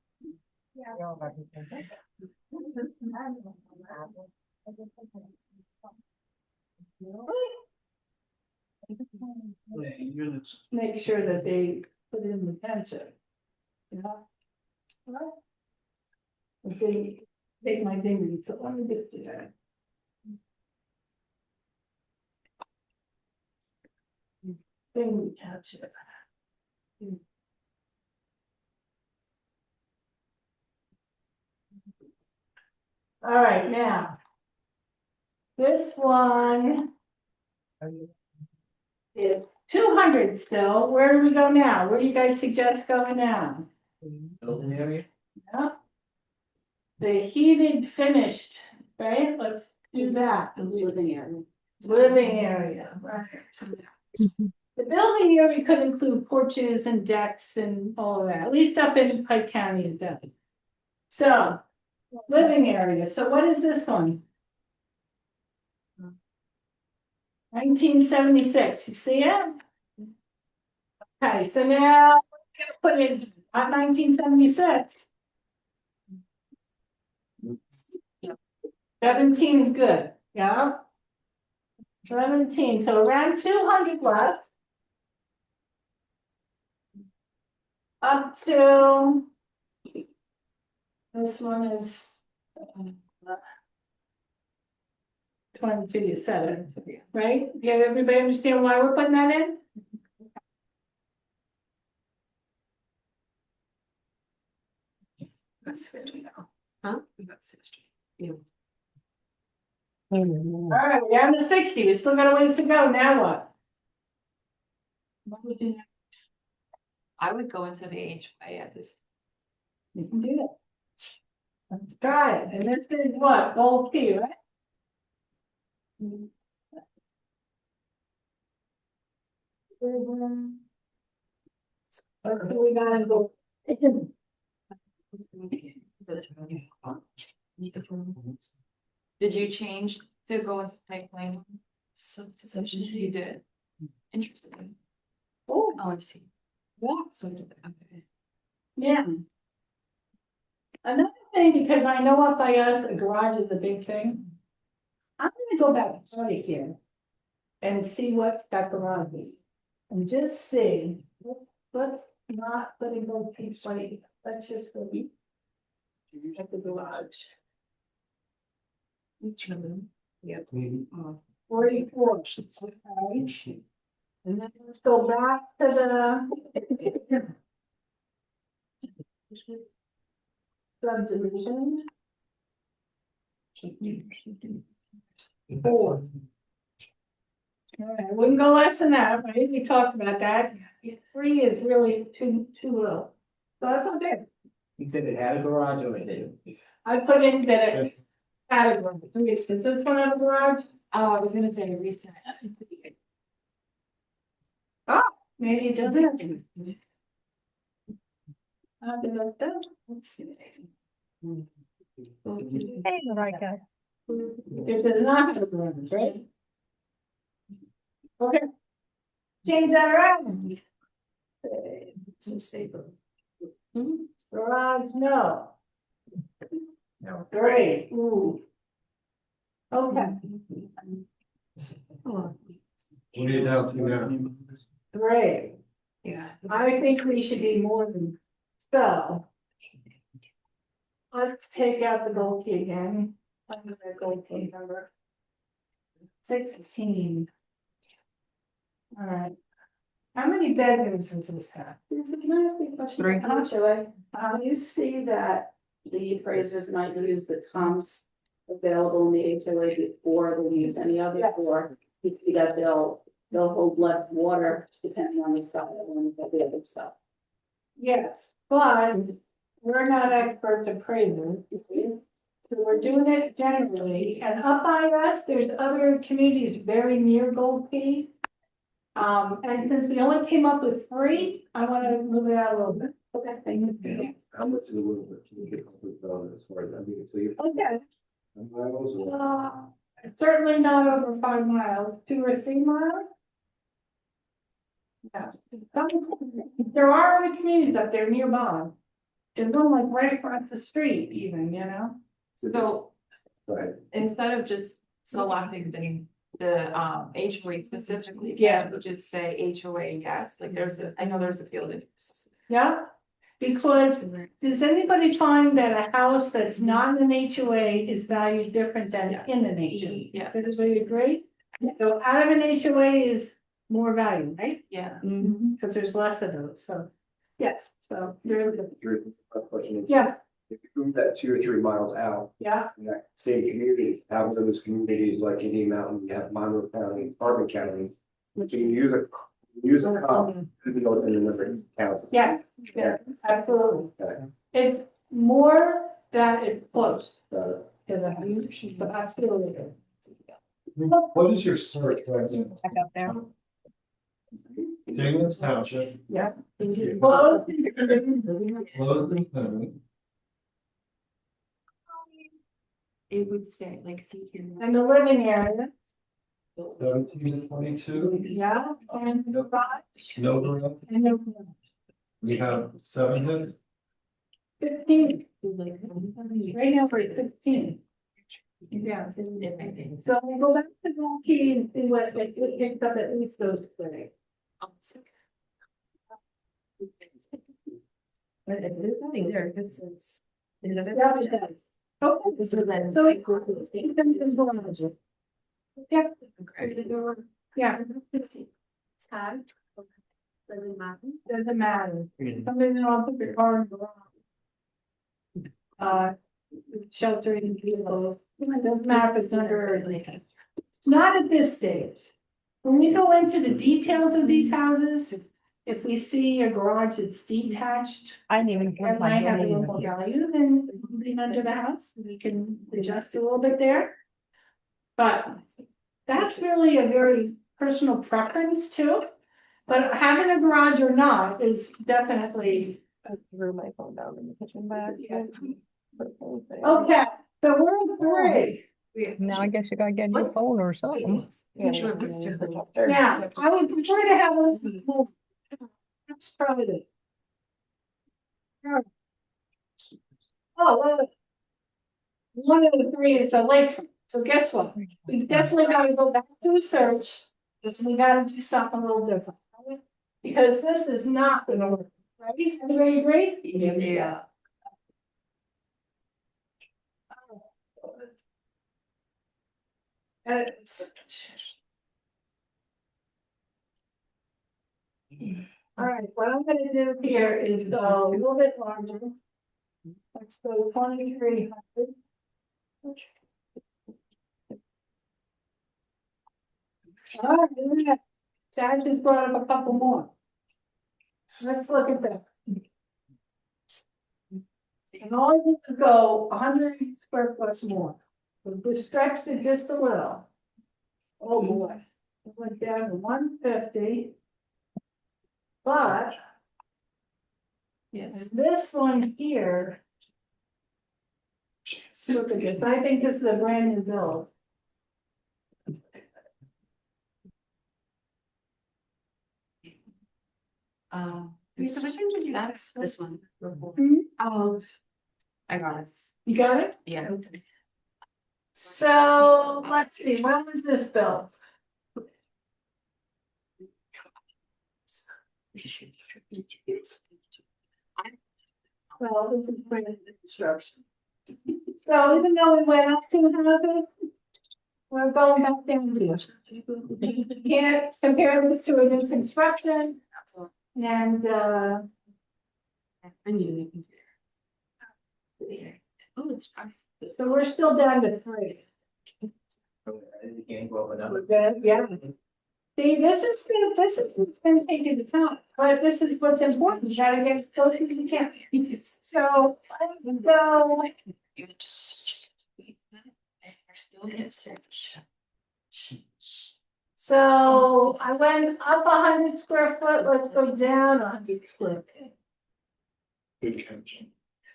[SPEAKER 5] Units.
[SPEAKER 1] Make sure that they put in the township. You know? If they take my dignity, so let me just do that. Thing township. All right, now. This one. Is 200 still. Where do we go now? Where do you guys suggest going now?
[SPEAKER 5] Building area?
[SPEAKER 1] Yeah. The heated finished, right? Let's do that.
[SPEAKER 2] Living area.
[SPEAKER 1] Living area, right. The building area could include porches and decks and all of that, at least up in Pike County it does. So, living area, so what is this one? 1976, you see it? Okay, so now, we're gonna put in, not 1976. 17 is good, yeah? 17, so around 200 left. up till. This one is. 22, you said it, right? Yeah, everybody understand why we're putting that in?
[SPEAKER 4] That's 50 now. Huh? That's 60.
[SPEAKER 1] All right, we're down to 60, we still got a ways to go, now what? What would you,
[SPEAKER 4] I would go into the HYA at this.
[SPEAKER 1] you can do it. Let's try it, and this is what, gold key, right? What do we got in gold?
[SPEAKER 4] Did you change to go into pipeline? Subdivision, you did. Interesting.
[SPEAKER 1] Oh,
[SPEAKER 4] Oh, I see.
[SPEAKER 1] yeah.
[SPEAKER 4] So did the company.
[SPEAKER 1] Yeah. Another thing, because I know up by us, the garage is the big thing. I'm gonna go back to here. And see what's got garage is. And just see, let's not put in both piece right, let's just go at the garage.
[SPEAKER 4] Yep.
[SPEAKER 1] 44. Okay. And then let's go back to the. Subdivision. 4. All right, wouldn't go less than that, right? We talked about that. 3 is really too low. So that's okay.
[SPEAKER 3] He said it had a garage on it, didn't it?
[SPEAKER 1] I put in that it had a garage. Does this one have a garage?
[SPEAKER 4] Oh, I was gonna say reset.
[SPEAKER 1] Maybe it doesn't.
[SPEAKER 4] Let's see.
[SPEAKER 7] Hey, Rocco.
[SPEAKER 1] It does not have a garage, right? Okay. Change that around. Garage, no.
[SPEAKER 3] No.
[SPEAKER 1] 3, ooh. Okay,
[SPEAKER 8] What are you down to now?
[SPEAKER 1] 3.
[SPEAKER 4] Yeah.
[SPEAKER 1] I think we should be more than, so. Let's take out the gold key again. Under the gold key number. 16. All right. How many bedrooms does this have?
[SPEAKER 2] Can I ask you a question?
[SPEAKER 4] 3.
[SPEAKER 2] How much away? You see that the appraisers might use the comps available in the HOA before they use any other,
[SPEAKER 1] Yes.
[SPEAKER 2] or you see that they'll hold less water depending on the stuff and the other stuff.
[SPEAKER 1] Yes, but we're not experts appraisers. So we're doing it generally, and up by us, there's other communities very near Gold Key. And since we only came up with 3, I wanna move it out a little bit. Okay, thank you.
[SPEAKER 8] How much is a little bit? Can you get complete on as far as I mean, so you.
[SPEAKER 1] Okay,
[SPEAKER 8] Miles or?
[SPEAKER 1] certainly not over 5 miles, 2 or 3 miles. Yeah, there are other communities up there nearby. There's one like right across the street even, you know?
[SPEAKER 4] So
[SPEAKER 8] Right.
[SPEAKER 4] instead of just selecting the HOA specifically.
[SPEAKER 1] Yeah.
[SPEAKER 4] Would just say HOA, yes, like I know there's a field of.
[SPEAKER 1] Yeah, because does anybody find that a house that's not in an HOA is valued different than in an HOA?
[SPEAKER 4] Yeah.
[SPEAKER 1] Does everybody agree? So out of an HOA is more value, right?
[SPEAKER 4] Yeah.
[SPEAKER 1] Because there's less of those, so, yes, so, there we go.
[SPEAKER 3] Your question is,
[SPEAKER 1] Yeah,
[SPEAKER 3] if you move that 2 or 3 miles out,
[SPEAKER 1] yeah,
[SPEAKER 3] in that same community, thousands of those communities like Indian Mountain, you have Monroe County, Harbin County. You can use a comp, even though it's in another county.
[SPEAKER 1] yeah, yeah, absolutely.
[SPEAKER 3] Okay.
[SPEAKER 1] It's more that it's close
[SPEAKER 3] Uh,
[SPEAKER 1] to the house, but absolutely.
[SPEAKER 8] What is your search right now?
[SPEAKER 7] Back up there.
[SPEAKER 8] Dingman's Township,
[SPEAKER 1] Yeah.
[SPEAKER 8] you.
[SPEAKER 1] Close.
[SPEAKER 8] Logan County,
[SPEAKER 4] It would say like.
[SPEAKER 1] And the living area,
[SPEAKER 8] 17 to 22,
[SPEAKER 1] yeah, and the garage,
[SPEAKER 8] no garage.
[SPEAKER 1] and the
[SPEAKER 8] We have 7 hits.
[SPEAKER 1] 15. Right now we're at 16. Yeah. So we go back to the key and see what it picks up at least those 3.
[SPEAKER 4] But it is nothing there, because it's. It doesn't.
[SPEAKER 1] Yeah, it does. Okay,
[SPEAKER 4] So then.
[SPEAKER 1] so it depends on the budget. Yeah, yeah,
[SPEAKER 4] It's hard. Doesn't matter.
[SPEAKER 1] doesn't matter.
[SPEAKER 5] Yeah.
[SPEAKER 1] Something that I'll put your car in the garage. Sheltering people, doesn't matter if it's under. Not at this stage. When we go into the details of these houses, if we see a garage that's detached.
[SPEAKER 7] I didn't even.
[SPEAKER 1] And might have a little more value than being under the house, we can adjust a little bit there. But that's really a very personal preference too. But having a garage or not is definitely,
[SPEAKER 7] I threw my phone down in the kitchen by accident.
[SPEAKER 1] okay, so we're at 3.
[SPEAKER 7] Now I guess you gotta get a new phone or something.
[SPEAKER 4] Yeah, sure, but it's just-
[SPEAKER 1] Now, I would prefer to have a little bit more. That's probably it. Oh, one of the 3 is a lakefront, so guess what? We definitely gotta go back to the search, because we gotta do something a little different. Right? Because this is not gonna work, right? Everybody agree?
[SPEAKER 4] Yeah.
[SPEAKER 1] All right, what I'm gonna do here is go a little bit larger. Let's go 2,300. All right, look at that. Chad just brought up a couple more. Let's look at that. And all I need to go 100 square foot more. We stretched it just a little. Oh boy, it went down to 150. But
[SPEAKER 4] Yes.
[SPEAKER 1] this one here. Look at this, I think this is a brand new build.
[SPEAKER 4] Theresa, which one did you? That's this one.
[SPEAKER 1] Hmm?
[SPEAKER 4] Oh, I got it.
[SPEAKER 1] You got it?
[SPEAKER 4] Yeah.
[SPEAKER 1] So, let's see, when was this built? Well, this is brand new construction. So even though we went up 2 houses, we're going back down to. You can't compare this to a new construction and,
[SPEAKER 4] I knew it. Oh, it's fine.
[SPEAKER 1] so we're still down to 3.
[SPEAKER 5] You can't go up and
[SPEAKER 1] We're
[SPEAKER 5] down.
[SPEAKER 1] good, yeah. See, this is what's gonna take you to top, but this is what's important, you gotta get as close as you can. So,
[SPEAKER 4] You're just. We're still in search.
[SPEAKER 1] so I went up 100 square foot, let's go down 100 square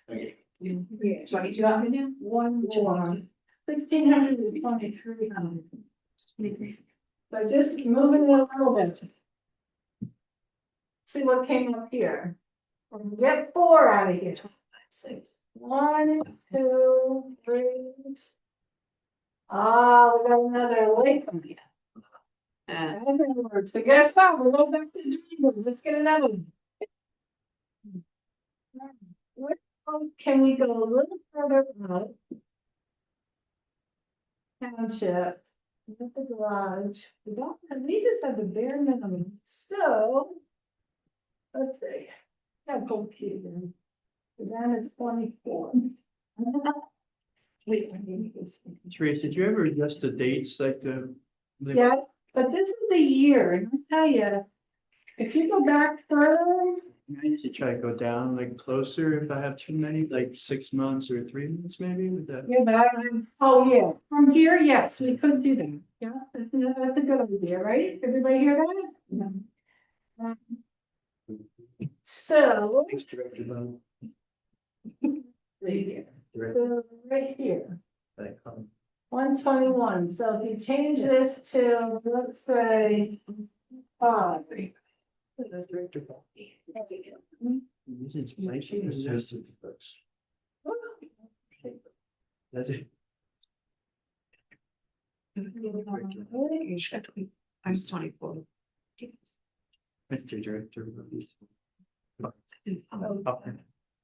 [SPEAKER 1] foot. Yeah, 2200, one more, 1,600 to 2,300. So just moving it a little bit. See what came up here. Get 4 out of here. 1, 2, 3. Ah, we got another lake. So guess what? We're going back to the dream board. Let's get another one. Where can we go a little further out? Township. With the garage. We just have the bare minimum. So. Let's see. How computer. We're down to 24. Wait, I need this.
[SPEAKER 5] Therese, did you ever adjust the dates like the?
[SPEAKER 1] Yeah, but this is the year, and I'll tell you, if you go back further,
[SPEAKER 5] I usually try to go down like closer if I have too many, like 6 months or 3 months maybe with that.
[SPEAKER 1] yeah, but oh, yeah, from here, yes, we could do that. Yeah, that's a good idea, right? Everybody hear that? Yeah. So,
[SPEAKER 5] Thanks, Director Von.
[SPEAKER 1] right here,
[SPEAKER 5] Director,
[SPEAKER 1] so right here,
[SPEAKER 5] thank you.
[SPEAKER 1] 121, so if you change this to, let's say, 5.
[SPEAKER 5] Director Von. This is information or just? That's it.
[SPEAKER 4] I'm 24.
[SPEAKER 5] Mr. Director.
[SPEAKER 1] Oh.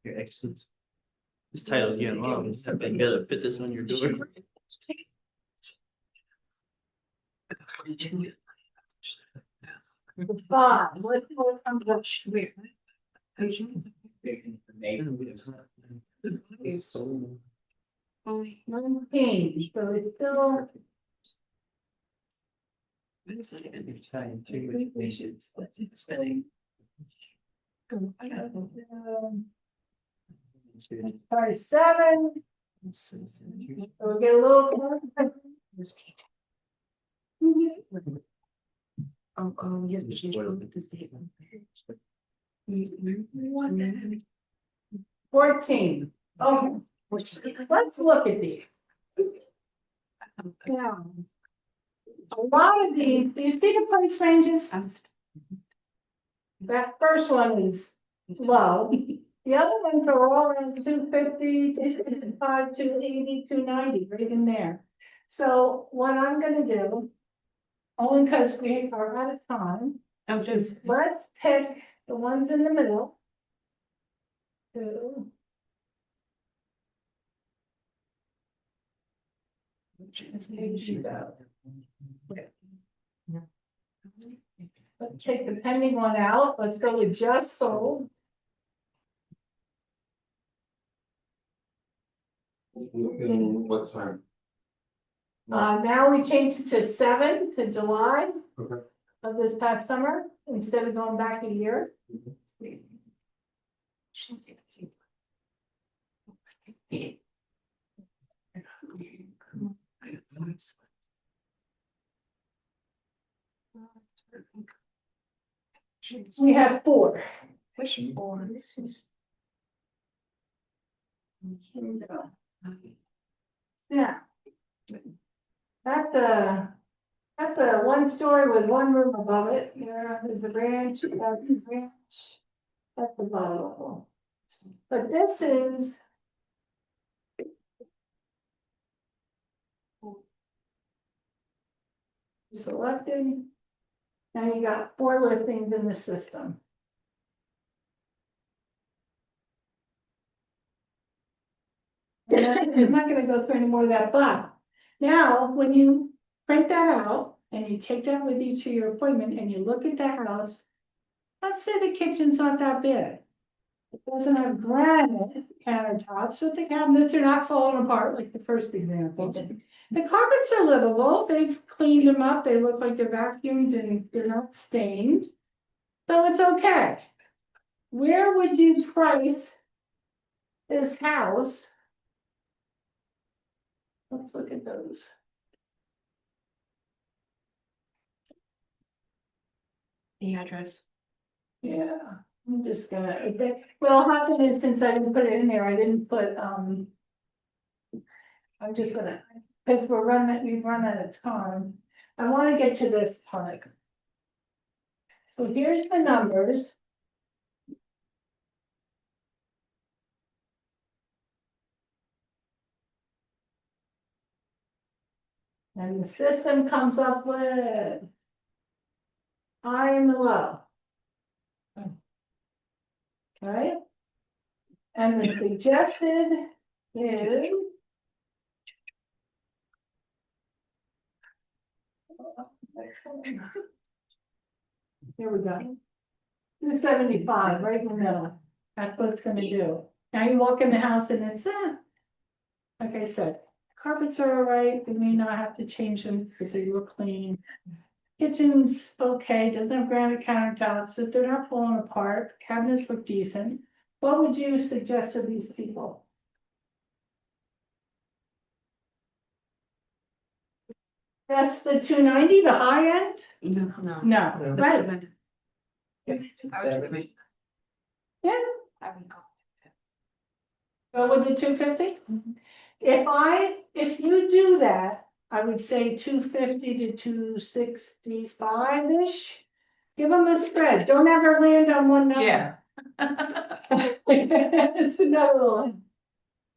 [SPEAKER 5] Your exits. This title's getting long, just have to be able to fit this on your door.
[SPEAKER 1] Five, what comes up?
[SPEAKER 4] Wait.
[SPEAKER 1] Nineteen, so it's still. Sorry, seven, so we get a little.
[SPEAKER 4] Yes.
[SPEAKER 1] Mm-hmm. 14, okay, let's look at these. Now, a lot of these, do you see the price ranges? That first one is low. The other ones are all around 250, 255, 280, 290, right in there. So what I'm gonna do, only because we are out of time, is let's pick the ones in the middle. Two. Which page you go? Let's take the pending one out. Let's go with just sold.
[SPEAKER 8] What time?
[SPEAKER 1] Now we changed it to 7 to July
[SPEAKER 8] Okay.
[SPEAKER 1] of this past summer, instead of going back a year. We have 4.
[SPEAKER 4] Which four?
[SPEAKER 1] Yeah. That's a 1-story with 1 room above it. There's a ranch, that's a ranch. That's the bottom. But this is. Selected. Now you got 4 listings in the system. And I'm not gonna go through any more of that, but now when you print that out and you take that with you to your appointment and you look at the house. Let's say the kitchen's not that big. It doesn't have granite countertops, but the cabinets are not falling apart like the first example. The carpets are livable, they've cleaned them up, they look like they're vacuumed and they're not stained. So it's okay. Where would you price this house? Let's look at those.
[SPEAKER 4] The address.
[SPEAKER 1] Yeah, I'm just gonna, well, happen is since I didn't put it in there, I didn't put, I'm just gonna, because we've run out of time. I wanna get to this part. So here's the numbers. And the system comes up with high and the low. Right? And the suggested is. Here we go. 275, right in the middle. That's what it's gonna do. Now you walk in the house and it's, like I said, carpets are all right. We may not have to change them because they look clean. Kitchen's okay, doesn't have granite countertops, if they're not falling apart, cabinets look decent. What would you suggest to these people? That's the 290, the high end?
[SPEAKER 4] No.
[SPEAKER 1] No, right, yeah,
[SPEAKER 4] I would go.
[SPEAKER 1] go with the 250? If you do that, I would say 250 to 265-ish. Give them a spread, don't ever land on one number.
[SPEAKER 4] Yeah.
[SPEAKER 1] It's another one.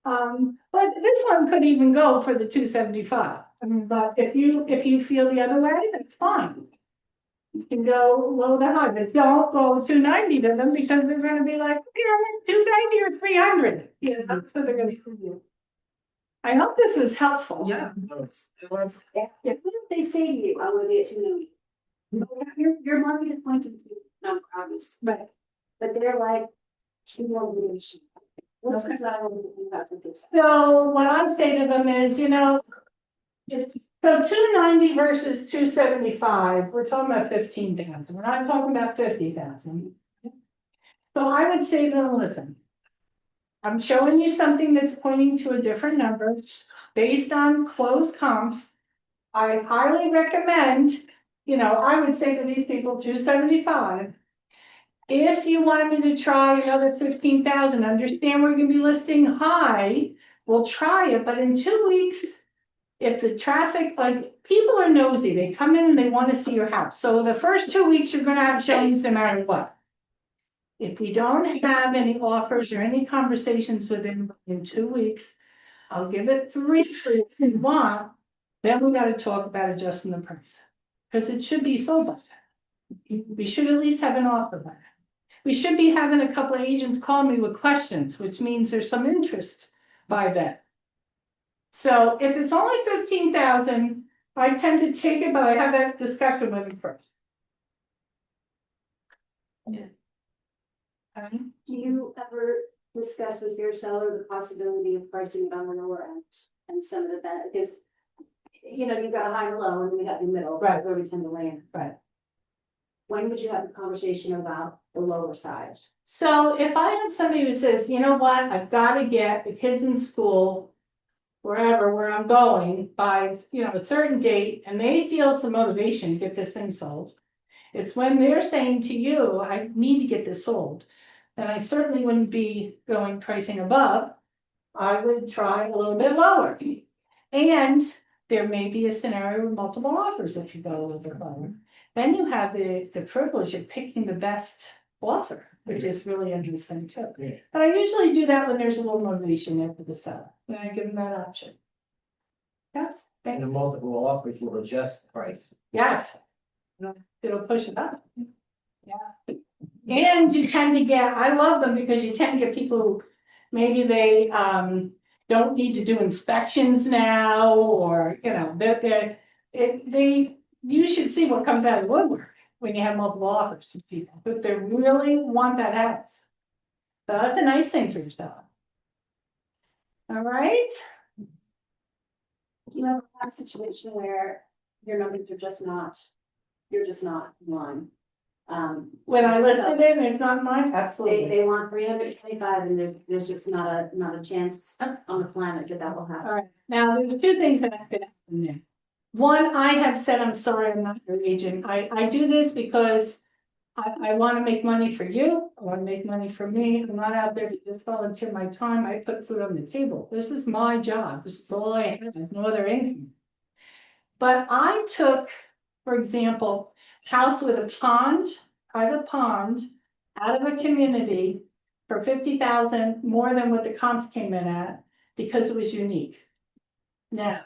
[SPEAKER 1] But this one could even go for the 275, but if you feel the other way, that's fine. You can go low to high, but don't go 290 to them because they're gonna be like, here, 290 or 300. You know, that's what they're gonna do. I hope this was helpful.
[SPEAKER 4] Yeah.
[SPEAKER 2] It was, yeah, what if they say to you, I want to be at 290? Your market is pointing to non-promise,
[SPEAKER 1] But
[SPEAKER 2] but they're like, you won't be able to. What's the desire of this?
[SPEAKER 1] so what I say to them is, you know, so 290 versus 275, we're talking about 15,000. We're not talking about 50,000. So I would say to them, listen, I'm showing you something that's pointing to a different number based on closed comps. I highly recommend, you know, I would say to these people, 275. If you wanted me to try another 15,000, understand we're gonna be listing high, we'll try it, but in 2 weeks, if the traffic, like, people are nosy, they come in and they wanna see your house, so the first 2 weeks, you're gonna have showings no matter what. If we don't have any offers or any conversations within in 2 weeks, I'll give it 3 if you want, then we gotta talk about adjusting the price. Cause it should be sold by then. We should at least have an offer by then. We should be having a couple of agents call me with questions, which means there's some interest by then. So if it's only 15,000, I tend to take it, but I have that discussion with them first.
[SPEAKER 4] Yeah.
[SPEAKER 2] Do you ever discuss with your seller the possibility of pricing it on the lower end and some of the benefits? You know, you've got a high and low and then you got the middle,
[SPEAKER 1] Right.
[SPEAKER 2] where we tend to land.
[SPEAKER 1] Right.
[SPEAKER 2] When would you have a conversation about the lower side?
[SPEAKER 1] So if I have somebody who says, you know what, I've got to get the kids in school, wherever, where I'm going by, you know, a certain date, and they feel some motivation to get this thing sold. It's when they're saying to you, I need to get this sold. And I certainly wouldn't be going pricing above. I would try a little bit lower. And there may be a scenario with multiple offers if you go a little bit lower. Then you have the privilege of picking the best offer, which is really interesting too.
[SPEAKER 5] Yeah.
[SPEAKER 1] But I usually do that when there's a little motivation there for the seller, then I give them that option. Yes,
[SPEAKER 6] And
[SPEAKER 1] thanks.
[SPEAKER 6] the multiple offers will adjust the price.
[SPEAKER 1] Yes. It'll push it up. Yeah. And you tend to get, I love them because you tend to get people who maybe they don't need to do inspections now, or, you know, you should see what comes out of the woodwork when you have multiple offers to people, but they really want that house. So that's a nice thing for yourself. All right,
[SPEAKER 2] Do you have a situation where your numbers are just not, you're just not in line?
[SPEAKER 1] when I listed it, and it's not mine, absolutely.
[SPEAKER 2] They want 325 and there's just not a chance on the planet that will happen.
[SPEAKER 1] All right, now there's 2 things that have been happening there. One, I have said, I'm sorry, I'm not your agent. I do this because I want to make money for you. I want to make money for me. I'm not out there to just volunteer my time. I put food on the table. This is my job. This is all I have, no other income. But I took, for example, house with a pond, private pond, out of a community for 50,000 more than what the comps came in at because it was unique. Now,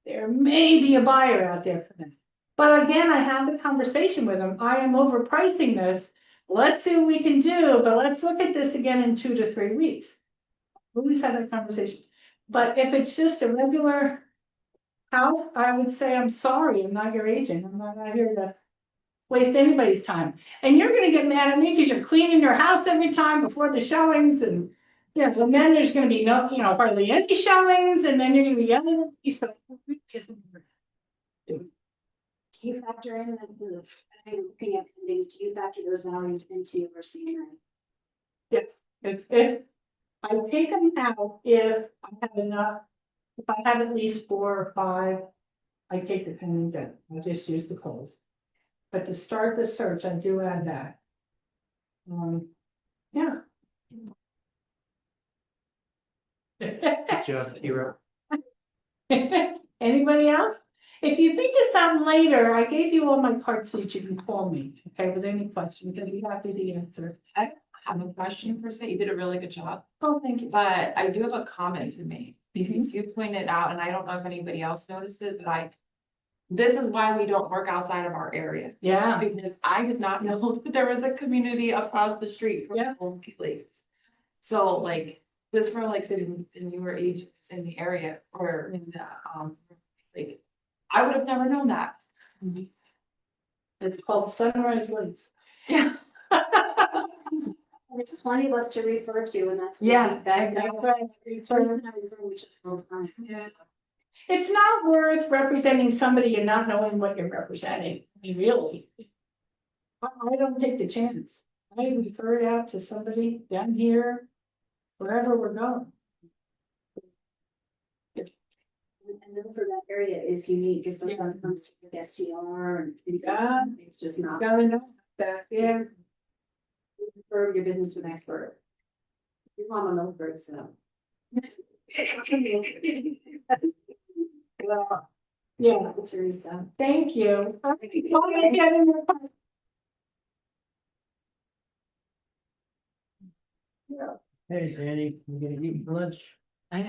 [SPEAKER 1] there may be a buyer out there for them. But again, I had the conversation with them. I am overpricing this. Let's see what we can do, but let's look at this again in 2 to 3 weeks. Always had that conversation. But if it's just a regular house, I would say, I'm sorry, I'm not your agent. I'm not out here to waste anybody's time. And you're gonna get mad at me because you're cleaning your house every time before the showings, and yeah, and then there's gonna be no, you know, hardly any showings, and then you're gonna be yelling at me, so it really isn't worth it.
[SPEAKER 2] Do you factor in looking at things, do you factor those values into your CMA?
[SPEAKER 1] If I take them out, if I have enough, if I have at least 4 or 5, I take the pennies in, I just use the close. But to start the search, I do add that. Yeah.
[SPEAKER 5] Good job, hero.
[SPEAKER 1] Anybody else? If you think of something later, I gave you all my cards so that you can call me, okay, with any questions, I'd be happy to answer.
[SPEAKER 4] I don't have a question per se. You did a really good job,
[SPEAKER 1] Oh, thank you.
[SPEAKER 4] but I do have a comment to make because you pointed out, and I don't know if anybody else noticed it, but This is why we don't work outside of our area.
[SPEAKER 1] Yeah,
[SPEAKER 4] Because I did not know that there was a community across the street from
[SPEAKER 1] Yeah.
[SPEAKER 4] Home Lakes. So like, just for like the newer agents in the area or in the, like, I would have never known that.
[SPEAKER 1] it's called Sunrise Lakes.
[SPEAKER 4] Yeah.
[SPEAKER 2] There's plenty of us to refer to, and that's.
[SPEAKER 4] Yeah,
[SPEAKER 2] That,
[SPEAKER 1] That's right.
[SPEAKER 2] Theresa and I refer to each other all the time.
[SPEAKER 4] Yeah.
[SPEAKER 1] It's not worth representing somebody and not knowing what you're representing, I mean, really. I don't take the chance. I refer it out to somebody down here, wherever we're going.
[SPEAKER 2] And then for that area is unique, especially when it comes to like STR and things like
[SPEAKER 1] Yeah.
[SPEAKER 2] that. It's just not.
[SPEAKER 1] Gotta know that, yeah.
[SPEAKER 2] Refer your business to an expert. Your mama knows bird, so.
[SPEAKER 1] Well, yeah,
[SPEAKER 2] Teresa.
[SPEAKER 1] thank you.
[SPEAKER 6] Hey, Danny, you gonna eat lunch?
[SPEAKER 4] I